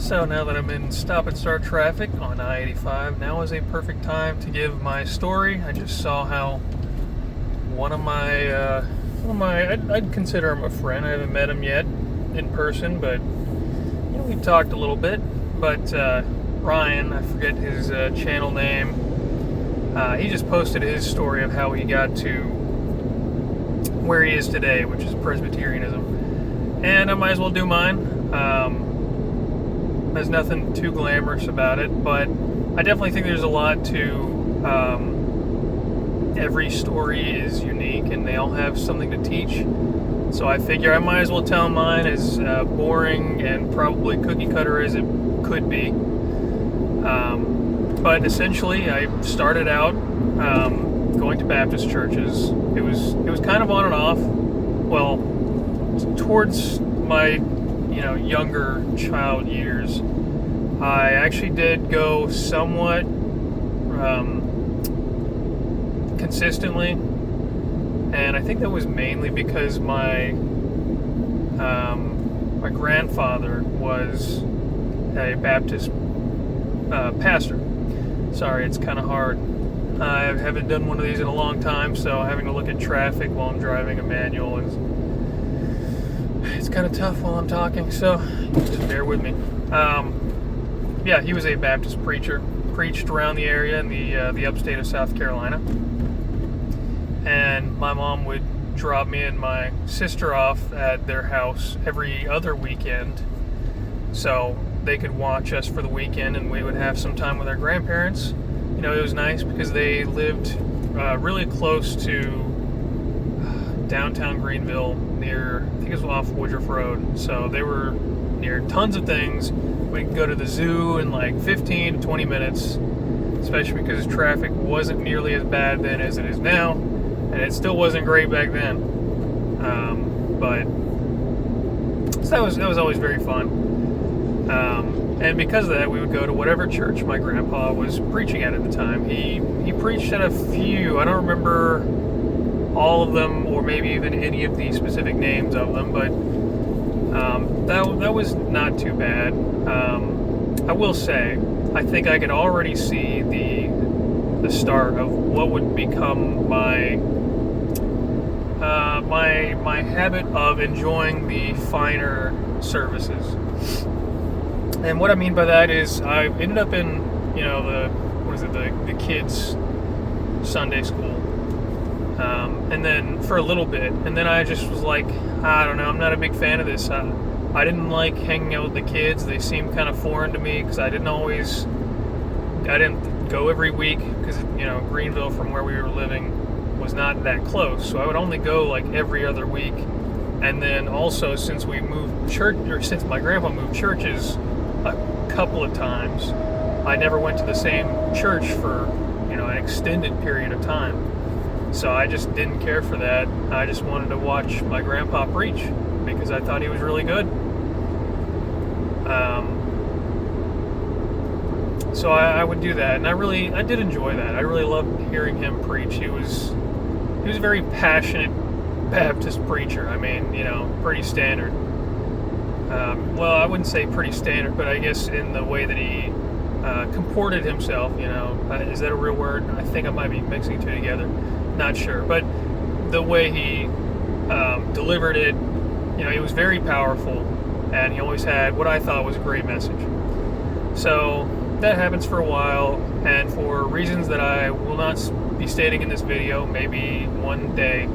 So now that I'm in stop and start traffic on I-85, now is a perfect time to give my story. I just saw how one of my, I'd consider him a friend. I haven't met him yet in person, but we talked a little bit. But Ryan, I forget his channel name. He just posted his story of how he got to where he is today, which is Presbyterianism, and I might as well do mine. There's nothing too glamorous about it, but I definitely think there's a lot to every story is unique and they all have something to teach. So I figure I might as well tell mine, as boring and probably cookie cutter as it could be. But essentially I started out going to Baptist churches. It was kind of on and off. Well, towards my younger child years, I actually did go somewhat consistently, and I think that was mainly because my grandfather was a Baptist pastor. Sorry, it's kind of hard. I haven't done one of these in a long time, so having to look at traffic while I'm driving a manual it's kind of tough while I'm talking, so just bear with me. Yeah, he was a Baptist preacher, preached around the area in the upstate of South Carolina, and my mom would drop me and my sister off at their house every other weekend so they could watch us for the weekend, and we would have some time with our grandparents. It was nice because they lived really close to downtown Greenville, near, I think it was off Woodruff Road. So they were near tons of things. We could go to the zoo in like 15 to 20 minutes, especially because traffic wasn't nearly as bad then as it is now, and it still wasn't great back then. But so that was always very fun. And because of that, we would go to whatever church my grandpa was preaching at the time. He preached at a few. I don't remember all of them, or maybe even any of the specific names of them, but that was not too bad. I will say, I think I could already see the start of what would become my habit of enjoying the finer services. And what I mean by that is I ended up in the kids' Sunday school. And then for a little bit, and then I just was like, I don't know, I'm not a big fan of this. I didn't like hanging out with the kids. They seemed kind of foreign to me because I didn't go every week, because Greenville, from where we were living, was not that close. So I would only go like every other week. And then also, since my grandpa moved churches a couple of times, I never went to the same church for an extended period of time. So I just didn't care for that. I just wanted to watch my grandpa preach because I thought he was really good. So I would do that, and I did enjoy that. I really loved hearing him preach. He was a very passionate Baptist preacher. I mean, pretty standard. Well, I wouldn't say pretty standard, but I guess in the way that he comported himself. Is that a real word? I think I might be mixing two together. Not sure, but the way he delivered it, he was very powerful, and he always had what I thought was a great message. So that happens for a while, and for reasons that I will not be stating in this video, maybe one day,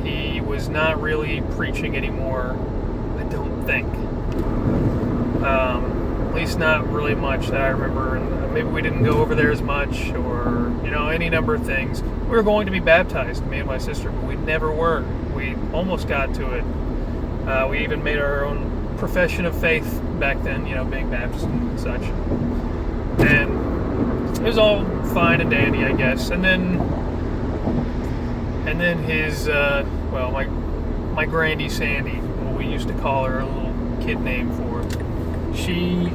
he was not really preaching anymore, I don't think. At least not really much that I remember, and maybe we didn't go over there as much, or any number of things. We were going to be baptized, me and my sister, but we never were. We almost got to it. We even made our own profession of faith back then, being Baptist and such. And it was all fine and dandy, I guess. And then his, my Grandy Sandy, what we used to call her, a little kid name for her, she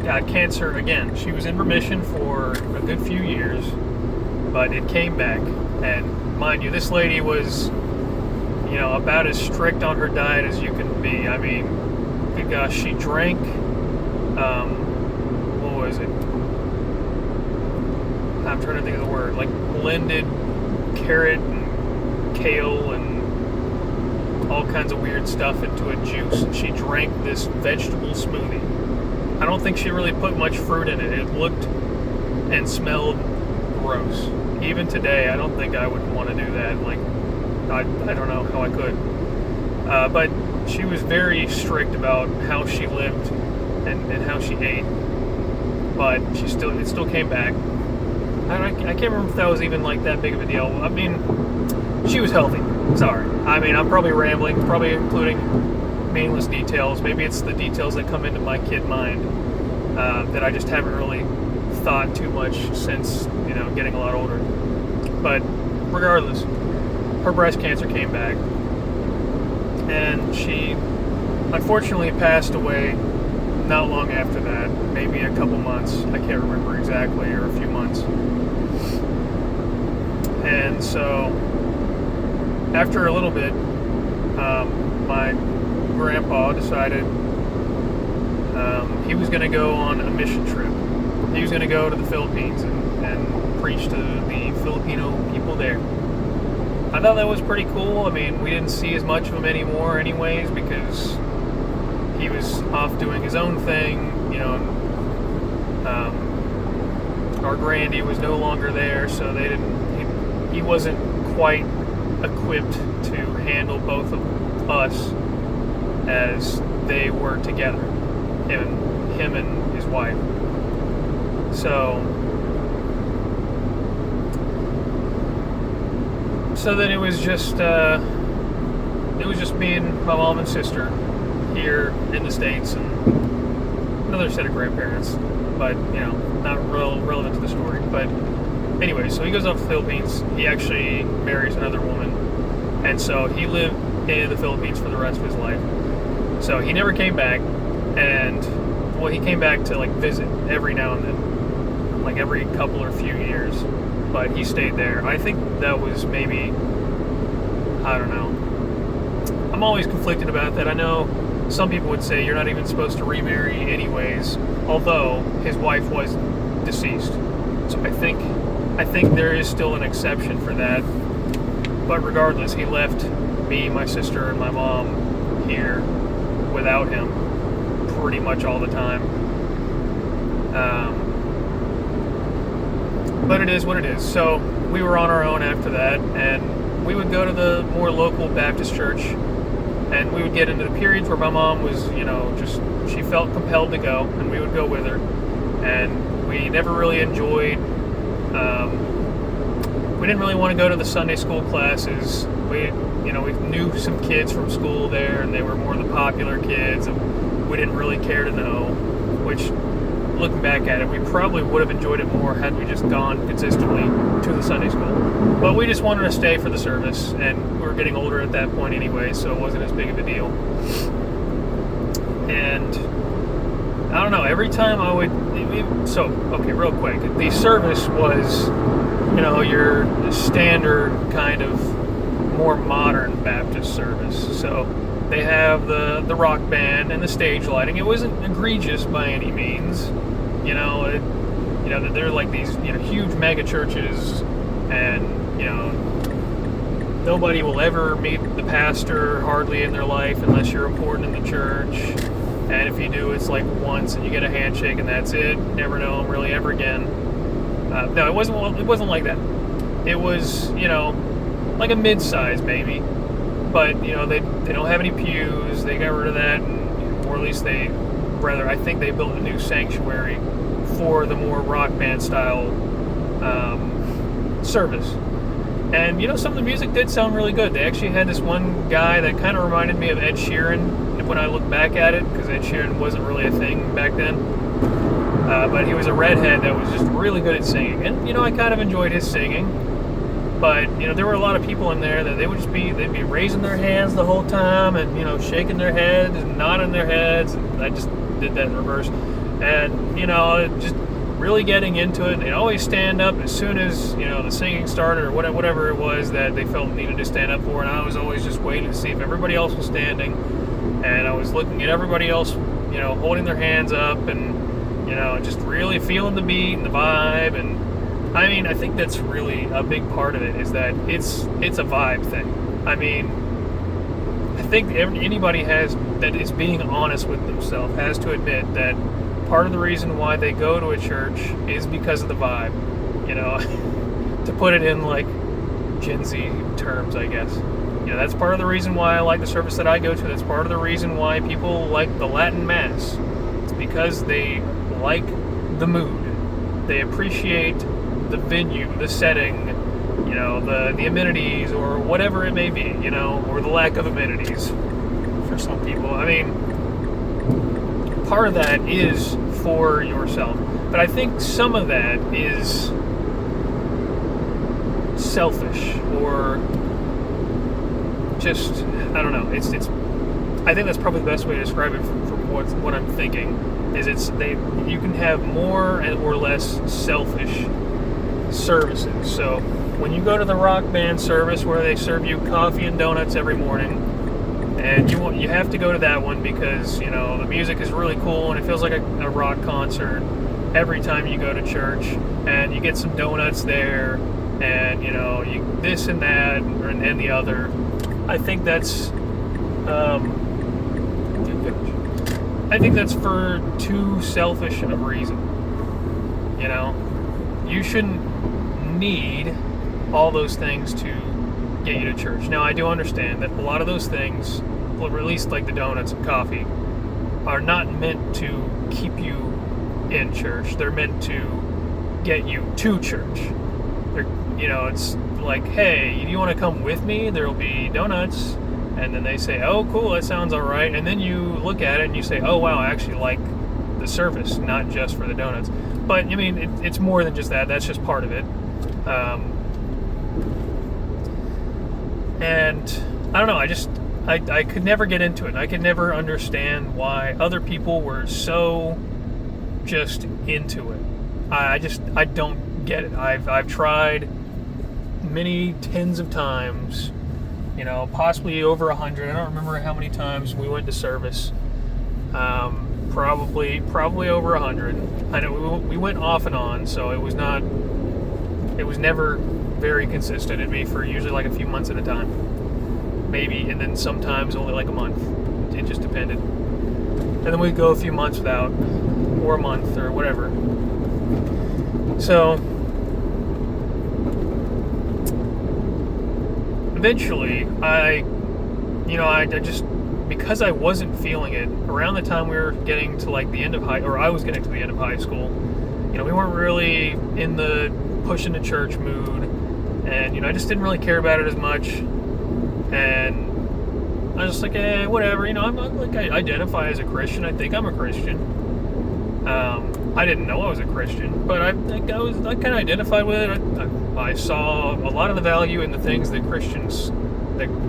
got cancer again. She was in remission for a good few years, but it came back. And mind you, this lady was, about as strict on her diet as you can be. I mean, good gosh, she drank what was it? I'm trying to think of the word. Like blended carrot and kale and all kinds of weird stuff into a juice. And she drank this vegetable smoothie. I don't think she really put much fruit in it. It looked and smelled gross. Even today, I don't think I would want to do that. Like, I don't know how I could. But she was very strict about how she lived and how she ate. But it still came back. I can't remember if that was even like that big of a deal. I mean, she was healthy. Sorry. I mean, I'm probably rambling, probably including meaningless details. Maybe it's the details that come into my kid mind that I just haven't really thought too much since, getting a lot older. But regardless, her breast cancer came back, and she unfortunately passed away not long after that, maybe a couple months, I can't remember exactly, or a few months. And so after a little bit, my grandpa decided he was going to go on a mission trip. He was going to go to the Philippines and preach to the Filipino people there. I thought that was pretty cool. I mean, we didn't see as much of him anymore anyways, because he was off doing his own thing, our Grandy was no longer there, so he wasn't quite equipped to handle both of us as they were together, him and his wife. So then it was just me and my mom and sister here in the States, and another set of grandparents, but not real relevant to the story. But anyway, so he goes off to the Philippines. He actually marries another woman, and so he lived in the Philippines for the rest of his life. So he never came back, and he came back to visit every now and then, like every couple or few years. But he stayed there. I think that was maybe, I don't know. I'm always conflicted about that. I know some people would say you're not even supposed to remarry anyways, although his wife was deceased. So I think there is still an exception for that. But regardless, he left me, my sister, and my mom here without him pretty much all the time. But it is what it is. So we were on our own after that, and we would go to the more local Baptist church, and we would get into the periods where my mom was, she felt compelled to go, and we would go with her. And we never really enjoyed, we didn't really want to go to the Sunday school classes. We knew some kids from school there, and they were more the popular kids, and we didn't really care to know, which, looking back at it, we probably would have enjoyed it more had we just gone consistently to the Sunday school. But we just wanted to stay for the service, and we were getting older at that point anyway, so it wasn't as big of a deal. And I don't know, every time I would, okay, real quick, the service was, your standard kind of more modern Baptist service. So they have the rock band and the stage lighting. It wasn't egregious by any means. They're like these, huge mega churches, and, nobody will ever meet the pastor hardly in their life unless you're important in the church. And if you do, it's like once and you get a handshake and that's it. Never know them really ever again. No, it wasn't like that. It was, like a mid-size maybe. But, they don't have any pews. They got rid of that, or at least I think they built a new sanctuary for the more rock band style service. And some of the music did sound really good. They actually had this one guy that kind of reminded me of Ed Sheeran when I look back at it, because Ed Sheeran wasn't really a thing back then. But he was a redhead that was just really good at singing. And, I kind of enjoyed his singing. But, there were a lot of people in there that they'd be raising their hands the whole time and, shaking their heads and nodding their heads. And I just did that in reverse. And, just really getting into it. They'd always stand up as soon as, the singing started, or whatever it was that they felt needed to stand up for. And I was always just waiting to see if everybody else was standing. And I was looking at everybody else holding their hands up and, just really feeling the beat and the vibe. And I mean, I think that's really a big part of it, is that it's a vibe thing. I mean, I think anybody that is being honest with themselves has to admit that part of the reason why they go to a church is because of the vibe, to put it in like Gen Z terms, I guess. That's part of the reason why I like the service that I go to. That's part of the reason why people like the Latin Mass. It's because they like the mood. They appreciate the venue, the setting, the amenities, or whatever it may be, or the lack of amenities for some people. I mean, part of that is for yourself, but I think some of that is selfish, or just, I don't know. I think that's probably the best way to describe it from what I'm thinking. Is you can have more or less selfish services. So when you go to the rock band service where they serve you coffee and donuts every morning, and you have to go to that one because the music is really cool and it feels like a rock concert every time you go to church, and you get some donuts there, and you this and that and the other. I think that's for too selfish of a reason. You shouldn't need all those things to get you to church. Now, I do understand that a lot of those things, or at least like the donuts and coffee, are not meant to keep you in church. They're meant to get you to church. It's like, hey, you want to come with me? There'll be donuts. And then they say, oh, cool, that sounds all right. And then you look at it and you say, oh, wow, I actually like the service, not just for the donuts. But, I mean, it's more than just that. That's just part of it. And I don't know, I could never get into it. I could never understand why other people were so just into it. I don't get it. I've tried many tens of times, possibly over 100. I don't remember how many times we went to service. Probably over 100. I know we went off and on, so it was never very consistent. It'd be for usually like a few months at a time, maybe, and then sometimes only like a month. It just depended. And then we'd go a few months without, or a month, or whatever. So eventually, I just, because I wasn't feeling it, around the time we were getting to like the end of I was getting to the end of high school, we weren't really in the pushing to church mood, and I just didn't really care about it as much, and I was just like, whatever, I'm not like, I identify as a Christian. I think I'm a Christian. I didn't know I was a Christian, but I kind of identified with it. I saw a lot of the value in the things that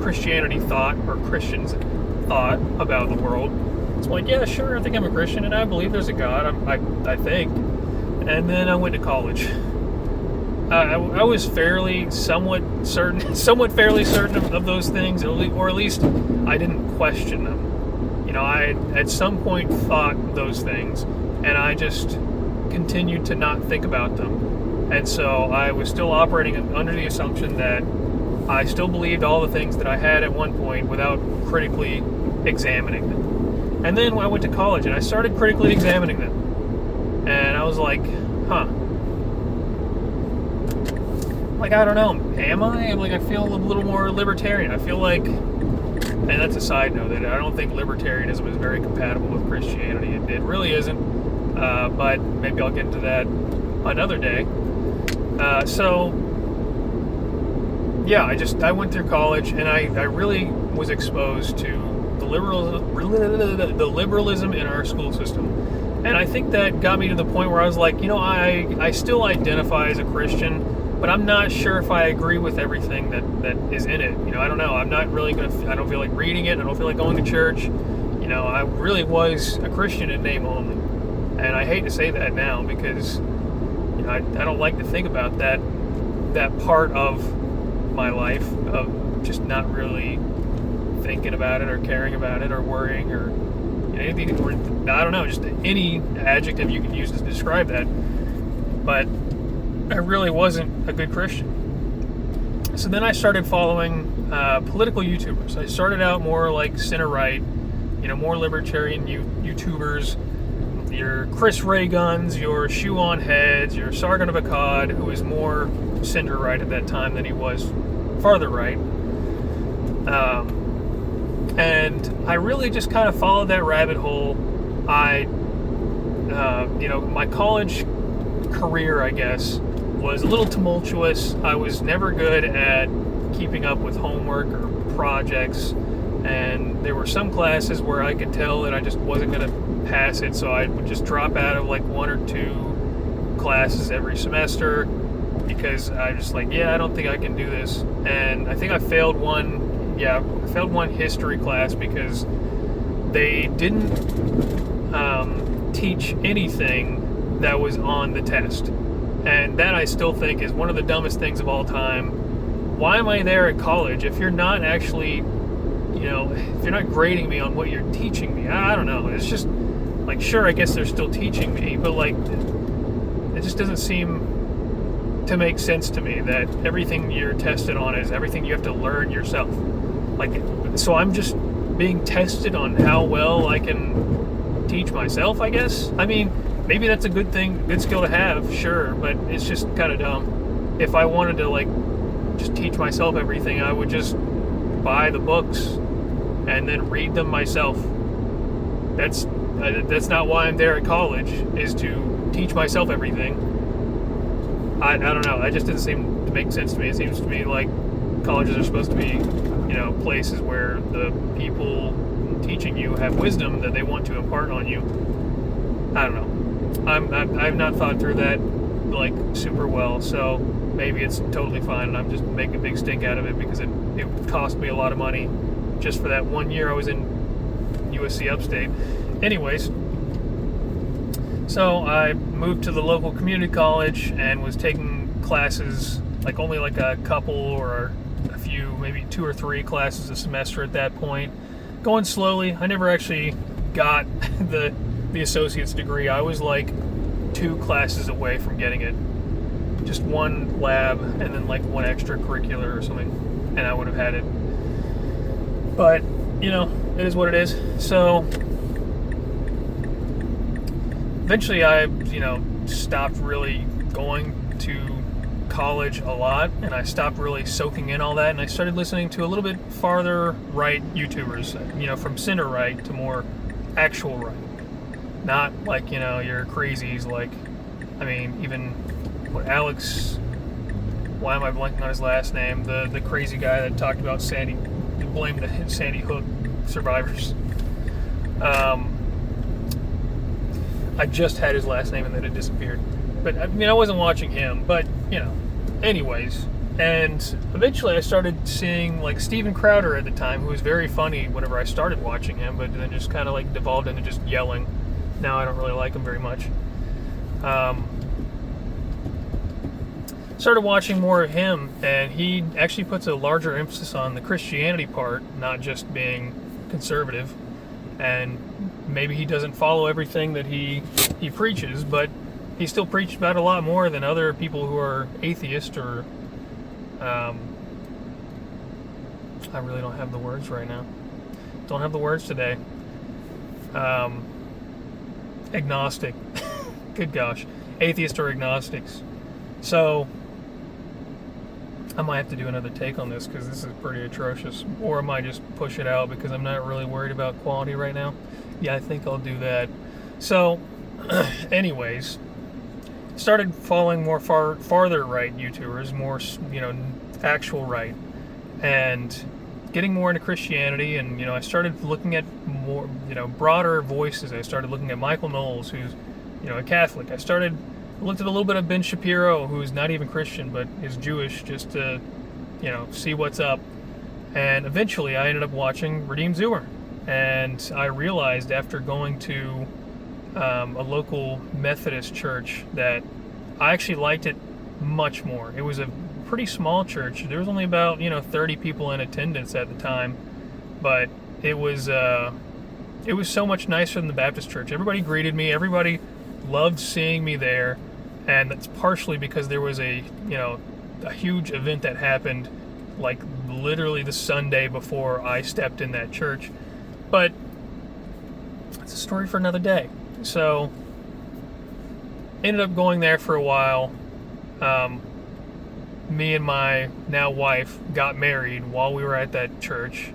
Christianity thought, or Christians thought about the world. It's like, yeah, sure, I think I'm a Christian, and I believe there's a God, I think. And then I went to college. I was somewhat fairly certain of those things, or at least I didn't question them. I at some point thought those things, and I just continued to not think about them. And so I was still operating under the assumption that I still believed all the things that I had at one point without critically examining them. And then when I went to college and I started critically examining them, and I was like, I don't know, am I? I feel a little more libertarian. I feel like, and that's a side note, that I don't think libertarianism is very compatible with Christianity. It really isn't, but maybe I'll get into that another day. Yeah, I went through college, and I really was exposed to the liberalism in our school system. And I think that got me to the point where I was like, I still identify as a Christian, but I'm not sure if I agree with everything that is in it. I don't know. I'm not really I don't feel like reading it. I don't feel like going to church. I really was a Christian in name only. And I hate to say that now because, I don't like to think about that part of my life, of just not really thinking about it or caring about it or worrying or anything, or I don't know, just any adjective you can use to describe that. But I really wasn't a good Christian. So then I started following political YouTubers. I started out more like center right, more libertarian YouTubers. Your Chris Ray Guns, your Shoe on Heads, your Sargon of Akkad, who was more center right at that time than he was farther right. And I really just kind of followed that rabbit hole. My college career, I guess, was a little tumultuous. I was never good at keeping up with homework or projects, and there were some classes where I could tell that I just wasn't going to pass it, so I would just drop out of like 1 or 2 classes every semester because I just I don't think I can do this. And I think I failed one history class because they didn't teach anything that was on the test. And that I still think is one of the dumbest things of all time. Why am I there at college if you're not actually, if you're not grading me on what you're teaching me? I don't know. It's just sure, I guess they're still teaching me, but it just doesn't seem to make sense to me that everything you're tested on is everything you have to learn yourself. So I'm just being tested on how well I can teach myself, I guess. I mean, maybe that's a good thing, good skill to have, sure, but it's just kind of dumb. If I wanted to just teach myself everything, I would just buy the books and then read them myself. That's not why I'm there at college, is to teach myself everything. I don't know. That just doesn't seem to make sense to me. It seems to me like colleges are supposed to be, places where the people teaching you have wisdom that they want to impart on you. I don't know. I've not thought through that super well, so maybe it's totally fine, and I'm just making a big stink out of it because it cost me a lot of money just for that 1 year I was in USC Upstate. Anyways, so I moved to the local community college and was taking classes, only a couple or a few, maybe 2 or 3 classes a semester at that point. Going slowly. I never actually got the associate's degree. I was 2 classes away from getting it. Just 1 lab and then 1 extracurricular or something, and I would have had it. But, it is what it is. So eventually I, stopped really going to college a lot, and I stopped really soaking in all that, and I started listening to a little bit farther right YouTubers, from center right to more actual right. Not your crazies even Alex, why am I blanking on his last name? The crazy guy that talked about Sandy, blamed the Sandy Hook survivors. I just had his last name and then it disappeared. But I wasn't watching him, but anyways. And eventually I started seeing Steven Crowder at the time, who was very funny whenever I started watching him, but then just kind of devolved into just yelling. Now I don't really like him very much. Started watching more of him, and he actually puts a larger emphasis on the Christianity part, not just being conservative. And maybe he doesn't follow everything that he preaches, but he still preached about a lot more than other people who are atheist or I really don't have the words right now. Don't have the words today. Agnostic. Good gosh. Atheist or agnostics. So I might have to do another take on this because this is pretty atrocious. Or I might just push it out because I'm not really worried about quality right now. Yeah, I think I'll do that. So, anyways, started following more farther right YouTubers, more, actual right, and getting more into Christianity. And, I started looking at more, broader voices. I started looking at Michael Knowles, who's, a Catholic. I looked at a little bit of Ben Shapiro, who's not even Christian, but is Jewish, just to, see what's up. And eventually I ended up watching Redeemed Zoomer. And I realized after going to a local Methodist church that I actually liked it much more. It was a pretty small church. There was only about, 30 people in attendance at the time. But it was it was so much nicer than the Baptist church. Everybody greeted me. Everybody loved seeing me there, and that's partially because there was a huge event that happened, like literally the Sunday before I stepped in that church. But it's a story for another day. So, ended up going there for a while. Me and my now wife got married while we were at that church.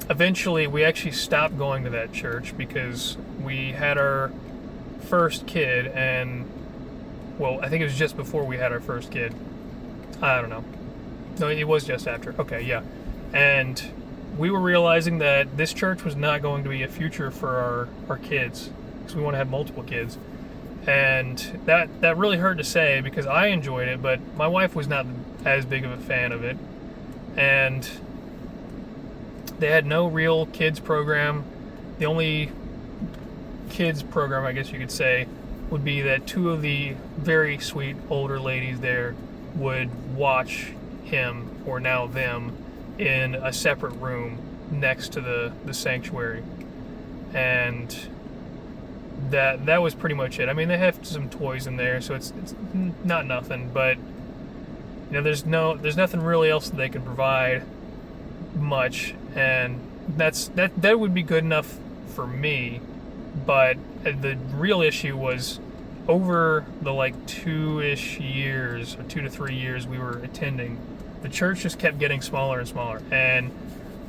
Eventually, we actually stopped going to that church because we had our first kid, and, well, I think it was just before we had our first kid. I don't know. No, it was just after. Okay, yeah. And we were realizing that this church was not going to be a future for our kids, because we want to have multiple kids. And that really hurt to say, because I enjoyed it, but my wife was not as big of a fan of it. And they had no real kids program. The only kids program, I guess you could say, would be that two of the very sweet older ladies there would watch him, or now them, in a separate room next to the sanctuary. And that was pretty much it. I mean, they have some toys in there, so it's not nothing, but there's nothing really else that they can provide much, and that would be good enough for me. But the real issue was, over the 2-ish years, or 2 to 3 years we were attending, the church just kept getting smaller and smaller. And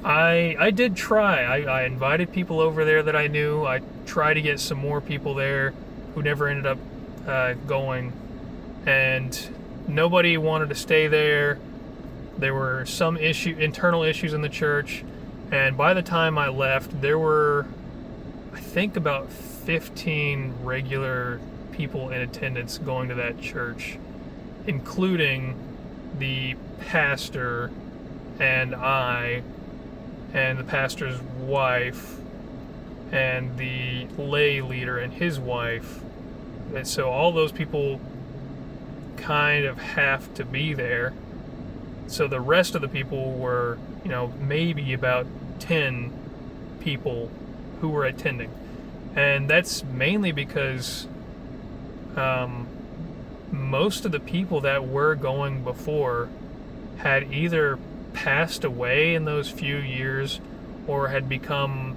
I did try. I invited people over there that I knew. I tried to get some more people there who never ended up going, and nobody wanted to stay there. There were some internal issues in the church, and by the time I left, there were, I think, about 15 regular people in attendance going to that church, including the pastor and I, and the pastor's wife, and the lay leader and his wife. And so all those people kind of have to be there. So the rest of the people were, maybe about 10 people who were attending. And that's mainly because most of the people that were going before had either passed away in those few years, or had become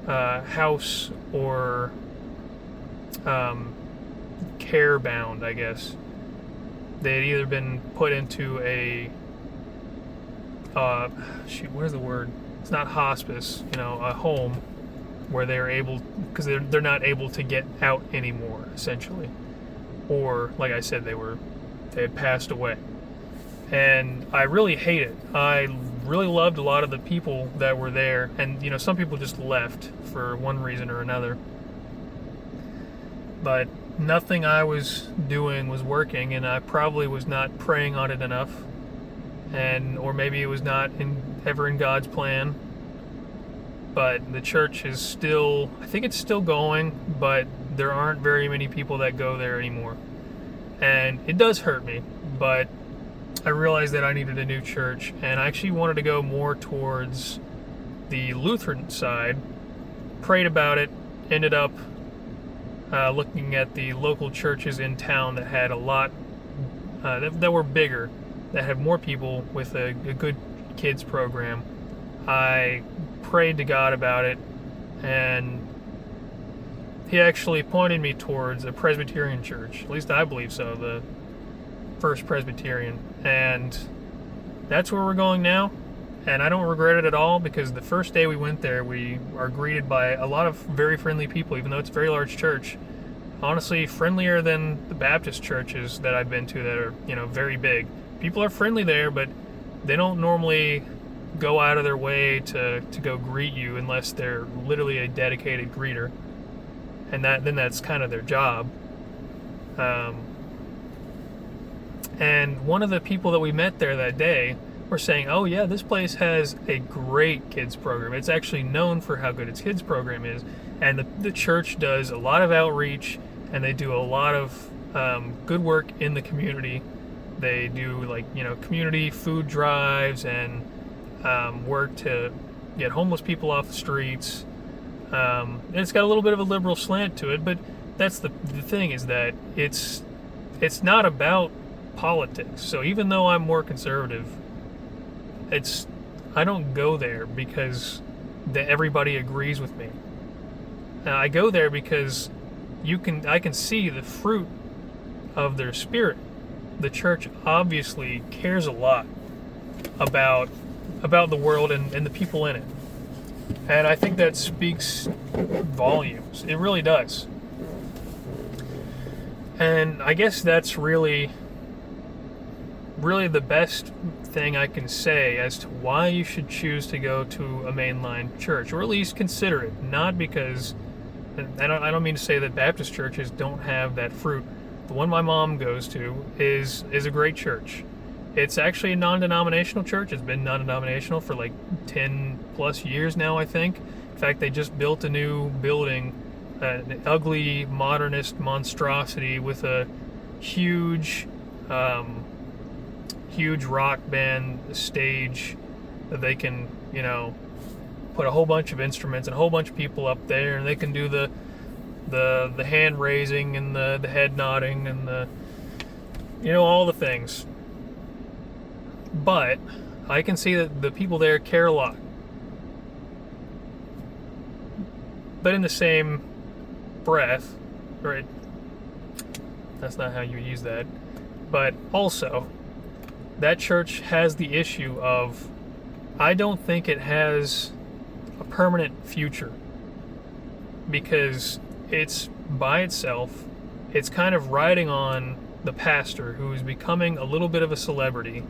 house or care bound, I guess. They had either been put into a what is the word? It's not hospice, a home where they're able, because they're not able to get out anymore, essentially. Or, like I said, they had passed away. And I really hate it. I really loved a lot of the people that were there, and some people just left for one reason or another. But nothing I was doing was working, and I probably was not praying on it enough, or maybe it was not ever in God's plan. But the church is still, I think it's still going, but there aren't very many people that go there anymore. And it does hurt me, but I realized that I needed a new church, and I actually wanted to go more towards the Lutheran side. Prayed about it, ended up looking at the local churches in town that had a lot, that were bigger, that had more people with a good kids program. I prayed to God about it, and he actually pointed me towards a Presbyterian church. At least I believe so, the First Presbyterian. And that's where we're going now. And I don't regret it at all, because the first day we went there, we are greeted by a lot of very friendly people, even though it's a very large church. Honestly, friendlier than the Baptist churches that I've been to that are, very big. People are friendly there, but they don't normally go out of their way to go greet you unless they're literally a dedicated greeter. And then that's kind of their job. And one of the people that we met there that day were saying, oh yeah, this place has a great kids program. It's actually known for how good its kids program is. And the church does a lot of outreach, and they do a lot of good work in the community. They do community food drives, and work to get homeless people off the streets. And it's got a little bit of a liberal slant to it, but that's the thing, is that it's not about politics. So even though I'm more conservative, I don't go there because everybody agrees with me. I go there because I can see the fruit of their spirit. The church obviously cares a lot about the world and the people in it. And I think that speaks volumes. It really does. And I guess that's really the best thing I can say as to why you should choose to go to a mainline church, or at least consider it. Not because, I don't mean to say that Baptist churches don't have that fruit. The one my mom goes to is a great church. It's actually a non-denominational church. It's been non-denominational for like 10 plus years now, I think. In fact, they just built a new building, an ugly modernist monstrosity with a huge rock band stage that they can, put a whole bunch of instruments and a whole bunch of people up there, and they can do the hand raising and the head nodding and all the things. But I can see that the people there care a lot. But in the same breath, right? That's not how you use that. But also, that church has the issue of, I don't think it has a permanent future, because it's by itself. It's kind of riding on the pastor, who is becoming a little bit of a celebrity.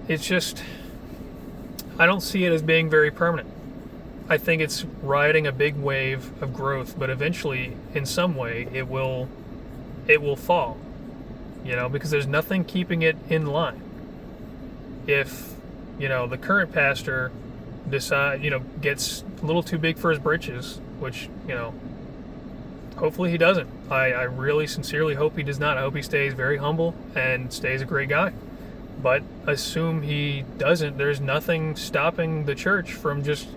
It's just, I don't see it as being very permanent. I think it's riding a big wave of growth, but eventually, in some way, it will fall, because there's nothing keeping it in line. If, the current pastor gets a little too big for his britches, which, hopefully he doesn't. I really sincerely hope he does not. I hope he stays very humble and stays a great guy. But assume he doesn't, there's nothing stopping the church from just,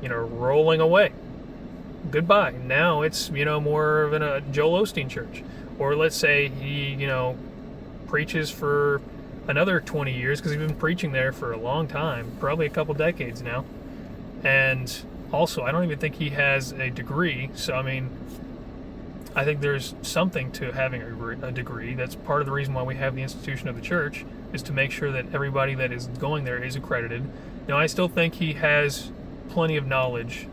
rolling away. Goodbye. Now it's, more of a Joel Osteen church. Or let's say he, preaches for another 20 years, because he's been preaching there for a long time, probably a couple decades now. And also, I don't even think he has a degree. So, I think there's something to having a degree. That's part of the reason why we have the institution of the church, is to make sure that everybody that is going there is accredited. Now, I still think he has plenty of knowledge,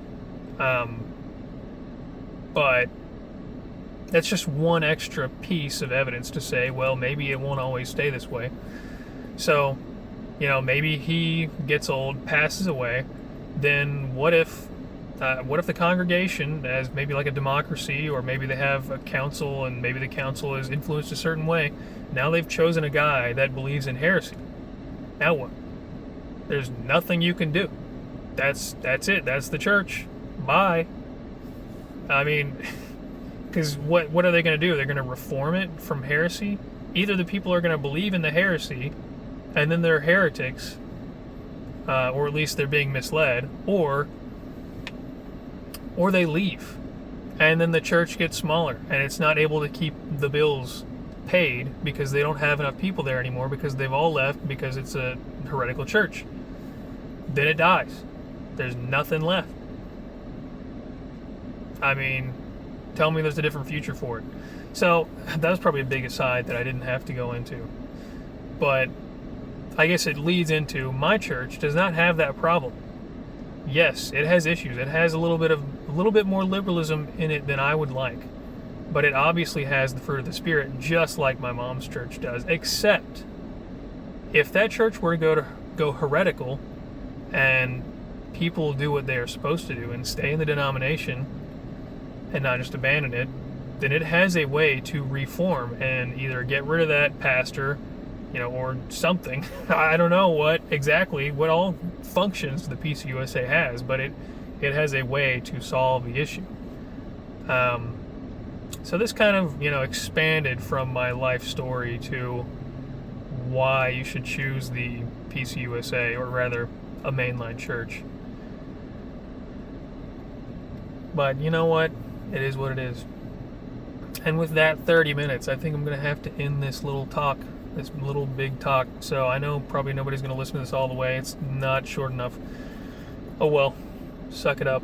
but that's just one extra piece of evidence to say, well, maybe it won't always stay this way. So, maybe he gets old, passes away. Then what if the congregation, as maybe like a democracy, or maybe they have a council and maybe the council is influenced a certain way, now they've chosen a guy that believes in heresy. Now what? There's nothing you can do. That's it. That's the church. Bye. Because what are they going to do? They're going to reform it from heresy? Either the people are going to believe in the heresy, and then they're heretics, or at least they're being misled, or they leave, and then the church gets smaller, and it's not able to keep the bills paid because they don't have enough people there anymore, because they've all left because it's a heretical church. Then it dies. There's nothing left. Tell me there's a different future for it. So that was probably a big aside that I didn't have to go into. But I guess it leads into, my church does not have that problem. Yes, it has issues. It has a little bit more liberalism in it than I would like. But it obviously has the fruit of the Spirit, just like my mom's church does. Except, if that church were to go heretical, and people do what they are supposed to do and stay in the denomination and not just abandon it, then it has a way to reform and either get rid of that pastor, or something. I don't know what all functions the PCUSA has, but it has a way to solve the issue. So this kind of, expanded from my life story to why you should choose the PCUSA, or rather, a mainline church. But you know what? It is what it is. And with that 30 minutes, I think I'm going to have to end this little talk, this little big talk. So I know probably nobody's going to listen to this all the way. It's not short enough. Oh well, suck it up.